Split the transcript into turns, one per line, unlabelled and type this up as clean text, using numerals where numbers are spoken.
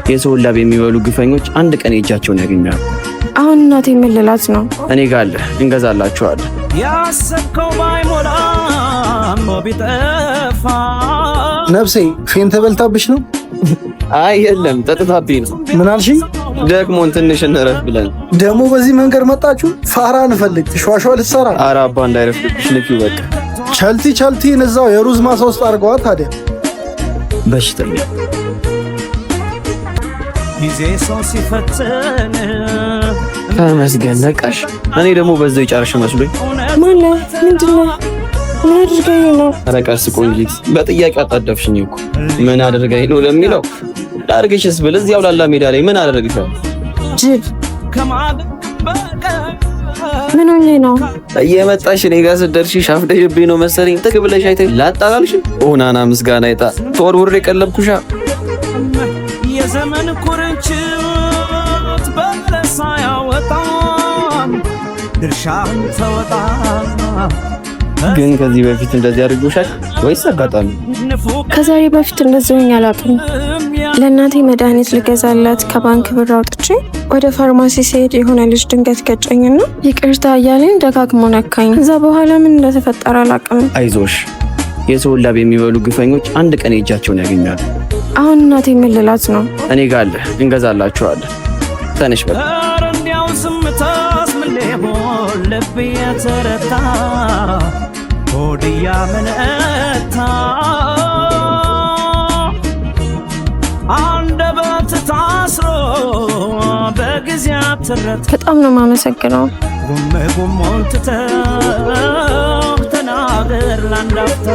የሰው ላብ የሚበሉ ግፈኞች አንድ ቀን እጃቸውን ያገኛሉ።
አሁን እናቴ ምን ልላት ነው?
እኔ ጋር አለ እንገዛላችኋለን።
ያሰብከው ባይሞላም ቢጠፋ
ነፍሴ ፌን ተበልታብሽ ነው?
አይ የለም ጠጥታብኝ ነው።
ምን አልሽኝ?
ደክሞን ትንሽ እንረፍ ብለን
ደግሞ በዚህ መንገድ መጣችሁ? ፋራ እንፈልግ ትሿሿ ልትሰራ።
ኧረ አባ እንዳይረፍድብሽ ንኪው በቃ።
ቸልቲን እዛው የሩዝ ማሳ ውስጥ አድርገዋ። ታዲያ
በሽተኛ
ጊዜ ሰው ሲፈትን
ተመስገን ነቃሽ። እኔ ደግሞ በዛው ይጫርሽ መስሎኝ።
ማለት ምንድነው? ምን አድርገኝ ነው?
ኧረ ቀስ ቆንጂት፣ በጥያቄ አጣደፍሽኝ እኮ። ምን አድርገኝ ነው ለሚለው ላድርግሽስ ብል እዚያው ላላ ሜዳ ላይ ምን አደረግሻል?
ጅብ ምን ሆኜ ነው?
እየመጣሽ እኔ ጋር ስትደርሺ ሻፍደሽብኝ ነው መሰለኝ። ጥግ ብለሽ አይተሽ ላጣላልሽ ኦናና ምስጋና ይጣ ተወርውሬ ቀለብኩሻ።
የዘመን ኩርንችት በለሳ ያወጣን ድርሻን ተወጣ።
ግን ከዚህ በፊት እንደዚህ አድርጎሻል ወይስ አጋጣሚ?
ከዛሬ በፊት እንደዚህ ሆኜ አላውቅም። ለእናቴ መድኃኒት ልገዛላት ከባንክ ብር አውጥቼ ወደ ፋርማሲ ሲሄድ የሆነ ልጅ ድንገት ገጨኝና ይቅርታ እያለኝ ደጋግሞ ነካኝ። ከዛ በኋላ ምን እንደተፈጠረ አላውቅም።
አይዞሽ፣ የሰው ላብ የሚበሉ ግፈኞች አንድ ቀን እጃቸውን ያገኛሉ።
አሁን እናቴ ምን ልላት ነው?
እኔ ጋር አለ እንገዛላችኋለን። ተነሽ በቃ።
እንዲያው ዝምታስ ምን ሊሆን ልብ የተረታ ሆድያ ምንታ አንደበት ታስሮ በጊዜ አትረት።
በጣም ነው የማመሰግነው።
ጉም ትተህ ተናገር ላንዳፍታ